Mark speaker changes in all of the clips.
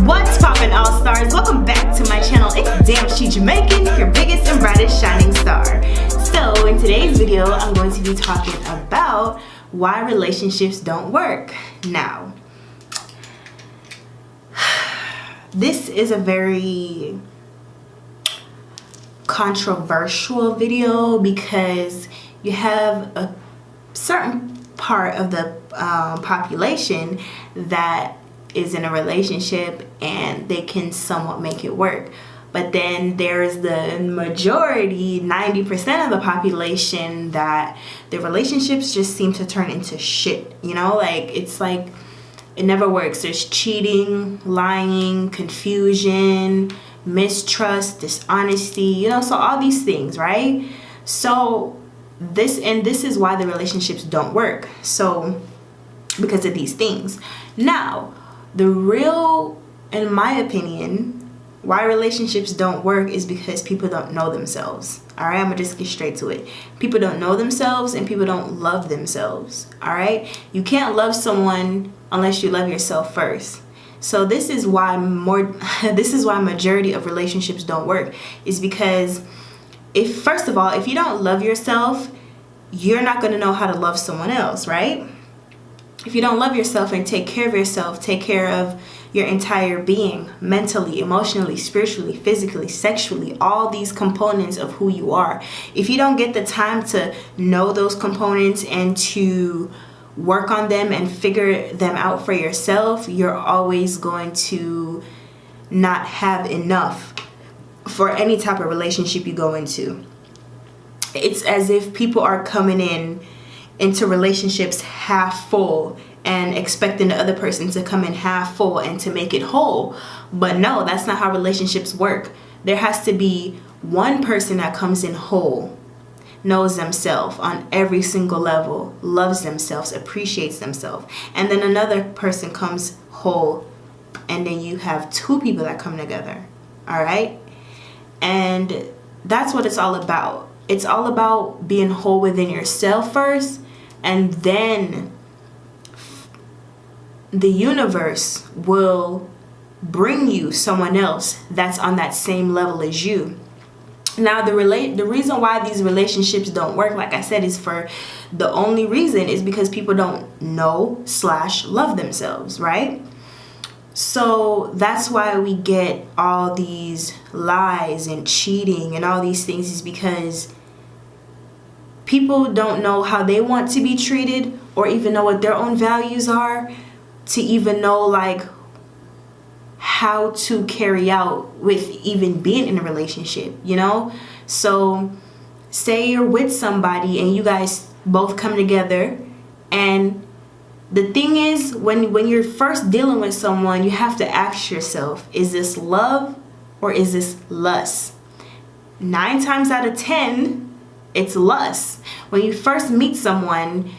Speaker 1: What's poppin', all stars? Welcome back to my channel. It's Damn She Jamaican, your biggest and brightest shining star. So in today's video, I'm going to be talking about why relationships don't work. Now, this is a very controversial video because you have a certain part of the population that is in a relationship and they can somewhat make it work, but then there's the majority, 90% of the population, that the relationships just seem to turn into shit. You know, like it's like it never works. There's cheating, lying, confusion, mistrust, dishonesty, you know, so all these things, right? So this is why the relationships don't work. So because of these things. Now, the real, in my opinion, why relationships don't work is because people don't know themselves. All right, I'm gonna just get straight to it. People don't know themselves and people don't love themselves. All right, you can't love someone unless you love yourself first. So this is why majority of relationships don't work, is because first of all, if you don't love yourself, you're not going to know how to love someone else, right? If you don't love yourself and take care of yourself, take care of your entire being, mentally, emotionally, spiritually, physically, sexually, all these components of who you are. If you don't get the time to know those components and to work on them and figure them out for yourself, you're always going to not have enough for any type of relationship you go into. It's as if people are coming into relationships half full and expecting the other person to come in half full and to make it whole. But no, that's not how relationships work. There has to be one person that comes in whole, knows themselves on every single level, loves themselves, appreciates themselves, and then another person comes whole, and then you have two people that come together. All right? And that's what it's all about. It's all about being whole within yourself first, and then the universe will bring you someone else that's on that same level as you. Now, the reason why these relationships don't work, like I said, is the only reason is because people don't know / love themselves, right? So that's why we get all these lies and cheating and all these things, is because people don't know how they want to be treated, or even know what their own values are, to even know like how to carry out with even being in a relationship, you know? So say you're with somebody and you guys both come together, and the thing is, when you're first dealing with someone, you have to ask yourself, is this love or is this lust? 9 times out of 10, it's lust. When you first meet someone,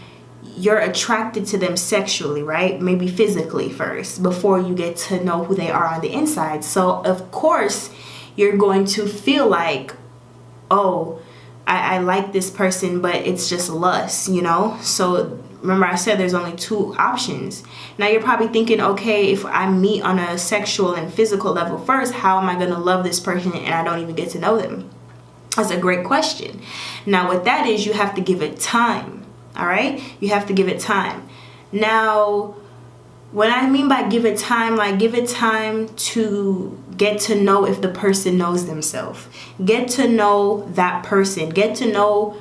Speaker 1: you're attracted to them sexually, right? Maybe physically first, before you get to know who they are on the inside. So of course, you're going to feel like, oh, I like this person, but it's just lust, you know? So remember I said there's only 2 options. Now you're probably thinking, okay, if I meet on a sexual and physical level first, how am I going to love this person and I don't even get to know them? That's a great question. Now what that is, you have to give it time. All right? You have to give it time. Now, what I mean by give it time, like give it time to get to know if the person knows themselves. Get to know that person. Get to know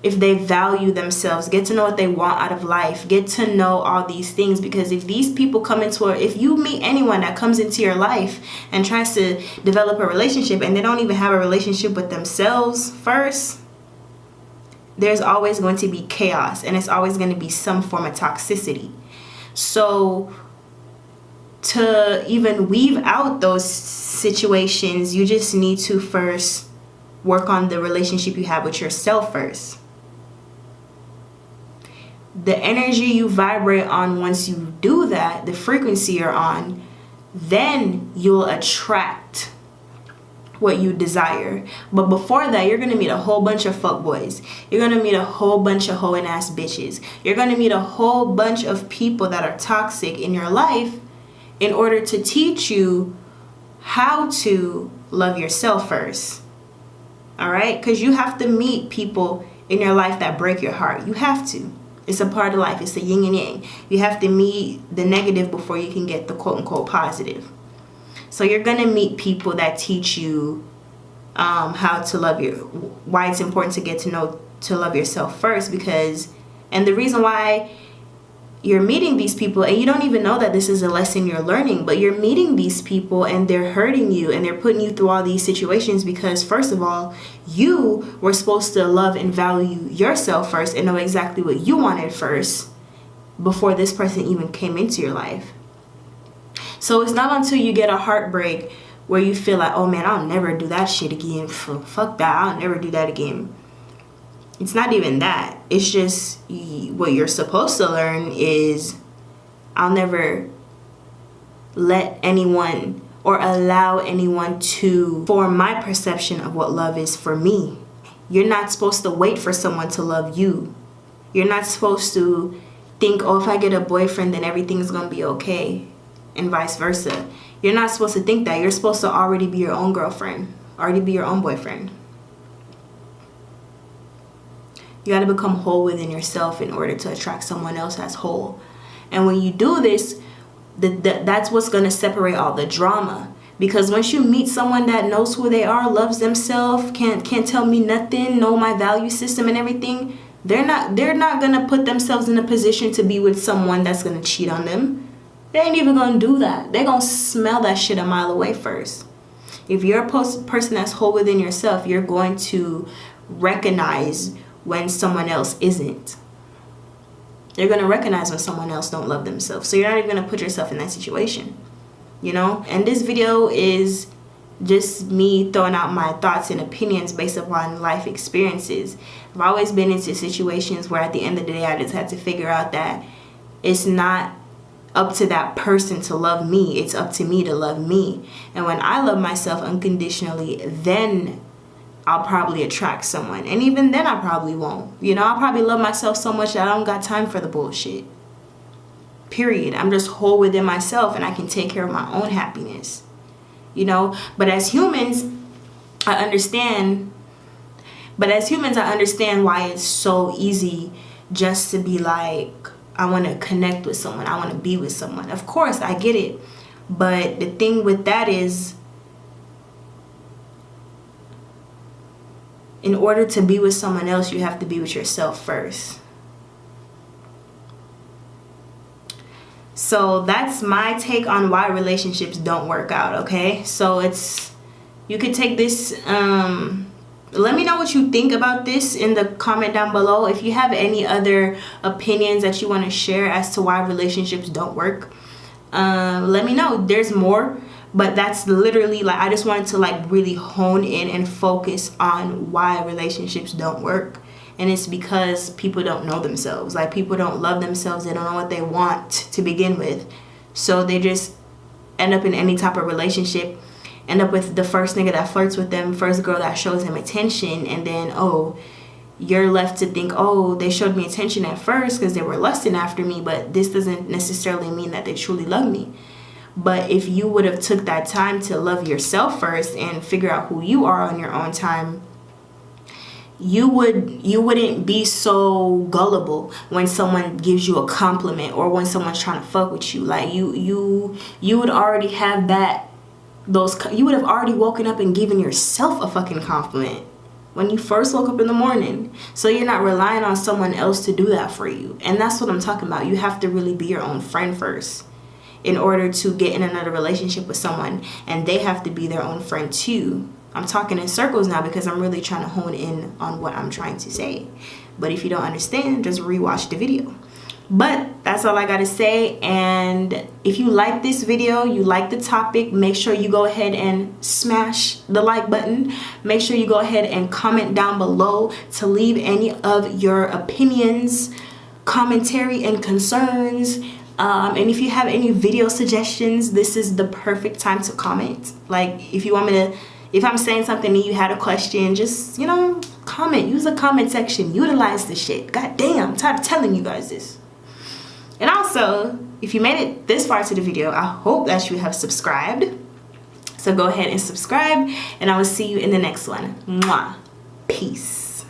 Speaker 1: if they value themselves. Get to know what they want out of life. Get to know all these things, because if these people come if you meet anyone that comes into your life and tries to develop a relationship and they don't even have a relationship with themselves first, there's always going to be chaos, and it's always going to be some form of toxicity. So to even weave out those situations, you just need to first work on the relationship you have with yourself first. The energy you vibrate on, once you do that, the frequency you're on, then you'll attract what you desire. But before that, you're gonna meet a whole bunch of fuckboys. You're gonna meet a whole bunch of hoeing ass bitches. You're gonna meet a whole bunch of people that are toxic in your life, in order to teach you how to love yourself first. All right? Because you have to meet people in your life that break your heart. You have to. It's a part of life. It's the yin and yang. You have to meet the negative before you can get the quote-unquote positive. So you're going to meet people that teach you how to love why it's important to get to know, to love yourself first. And the reason why you're meeting these people, and you don't even know that this is a lesson you're learning, but you're meeting these people and they're hurting you and they're putting you through all these situations because, first of all, you were supposed to love and value yourself first and know exactly what you wanted first before this person even came into your life. So it's not until you get a heartbreak where you feel like, oh man, I'll never do that shit again. Fuck that, I'll never do that again. It's not even that. It's just what you're supposed to learn is I'll never let anyone or allow anyone to form my perception of what love is for me. You're not supposed to wait for someone to love you. You're not supposed to think, oh, if I get a boyfriend, then everything's going to be okay, and vice versa. You're not supposed to think that. You're supposed to already be your own girlfriend, already be your own boyfriend. You got to become whole within yourself in order to attract someone else that's whole. And when you do this, that's what's going to separate all the drama. Because once you meet someone that knows who they are, loves themselves, can't tell me nothing, know my value system and everything, they're not going to put themselves in a position to be with someone that's going to cheat on them. They ain't even going to do that. They're going to smell that shit a mile away first. If you're a person that's whole within yourself, you're going to recognize when someone else isn't. You're going to recognize when someone else don't love themselves. So you're not even going to put yourself in that situation, you know? And this video is just me throwing out my thoughts and opinions based upon life experiences. I've always been into situations where at the end of the day, I just had to figure out that it's not up to that person to love me. It's up to me to love me. And when I love myself unconditionally, then I'll probably attract someone. And even then I probably won't. You know, I'll probably love myself so much that I don't got time for the bullshit. Period. I'm just whole within myself and I can take care of my own happiness. You know, but as humans, I understand why it's so easy just to be like, I want to connect with someone. I want to be with someone. Of course, I get it. But the thing with that is, in order to be with someone else, you have to be with yourself first. So that's my take on why relationships don't work out, okay? So you could take this, let me know what you think about this in the comment down below. If you have any other opinions that you want to share as to why relationships don't work, let me know. There's more. But that's literally, like, I just wanted to, like, really hone in and focus on why relationships don't work. And it's because people don't know themselves. Like, people don't love themselves. They don't know what they want to begin with. So they just end up in any type of relationship, end up with the first nigga that flirts with them, first girl that shows them attention. And then, oh, you're left to think, oh, they showed me attention at first because they were lusting after me. But this doesn't necessarily mean that they truly love me. But if you would have took that time to love yourself first and figure out who you are on your own time, you wouldn't be so gullible when someone gives you a compliment or when someone's trying to fuck with you. Like you would already have you would have already woken up and given yourself a fucking compliment when you first woke up in the morning. So you're not relying on someone else to do that for you. And that's what I'm talking about. You have to really be your own friend first in order to get in another relationship with someone, and they have to be their own friend too. I'm talking in circles now because I'm really trying to hone in on what I'm trying to say. But if you don't understand, just rewatch the video. But that's all I gotta say. And if you like this video, you like the topic, make sure you go ahead and smash the like button. Make sure you go ahead and comment down below to leave any of your opinions, commentary, and concerns. And if you have any video suggestions, this is the perfect time to comment. Like, if you want me to, if I'm saying something and you had a question, just, you know, comment. Use the comment section. Utilize the shit. God damn, I'm tired of telling you guys this. And also, if you made it this far to the video, I hope that you have subscribed. So go ahead and subscribe, and I will see you in the next one. Mwah. Peace.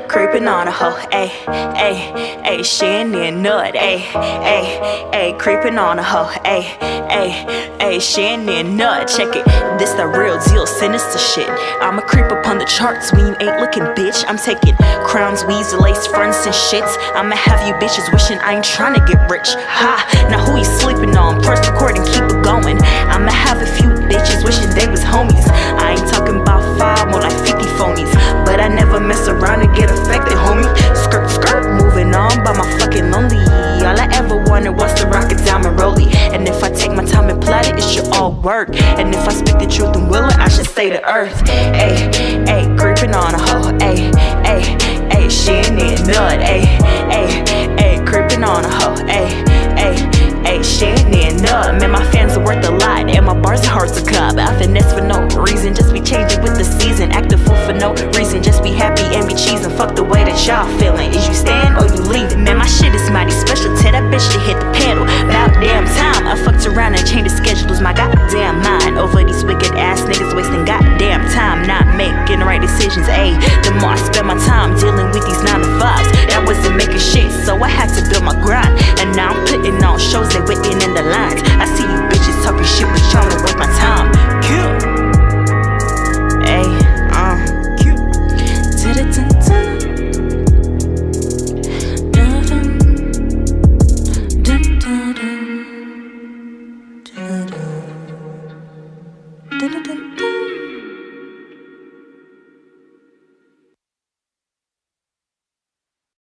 Speaker 1: Creeping on a hoe, ayy, ayy, ayy, she ain't near nut, ayy, ayy, ayy, creeping on a hoe, ayy, ayy, ayy, she ain't near nut. Check it, this the real deal, sinister shit. I'ma creep up on the charts when you ain't looking, bitch. I'm taking crowns, weaves, lace fronts and shits. I'ma have you bitches wishing I ain't trying to get rich. Ha, now who you sleeping on? Press record and keep it going. I'ma have a few bitches wishing they was homies. I ain't talking about 5, more like 50 phonies. But I never mess around and get affected, homie. Skirt, skirt, moving on by my fucking lonely. All I ever wanted was to rock a diamond rollie. And if I take my time and plot it, it should all work. And if I speak the truth and will it, I should say the earth. Ayy, ayy, creeping on a hoe. Ayy, ayy, ayy, she ain't need nut. Ayy, ayy, ayy, creeping on a hoe. Ayy, ayy, ayy, she ain't need nut. Man, my fans are worth a lot, and my bars are hard to cop. I finesse for no reason, just be changing with the season. Act a fool for no reason, just be happy and be cheesing. Fuck the way that y'all feeling. Is you staying or you leaving? Man, my shit is mighty special. Tell that bitch to hit the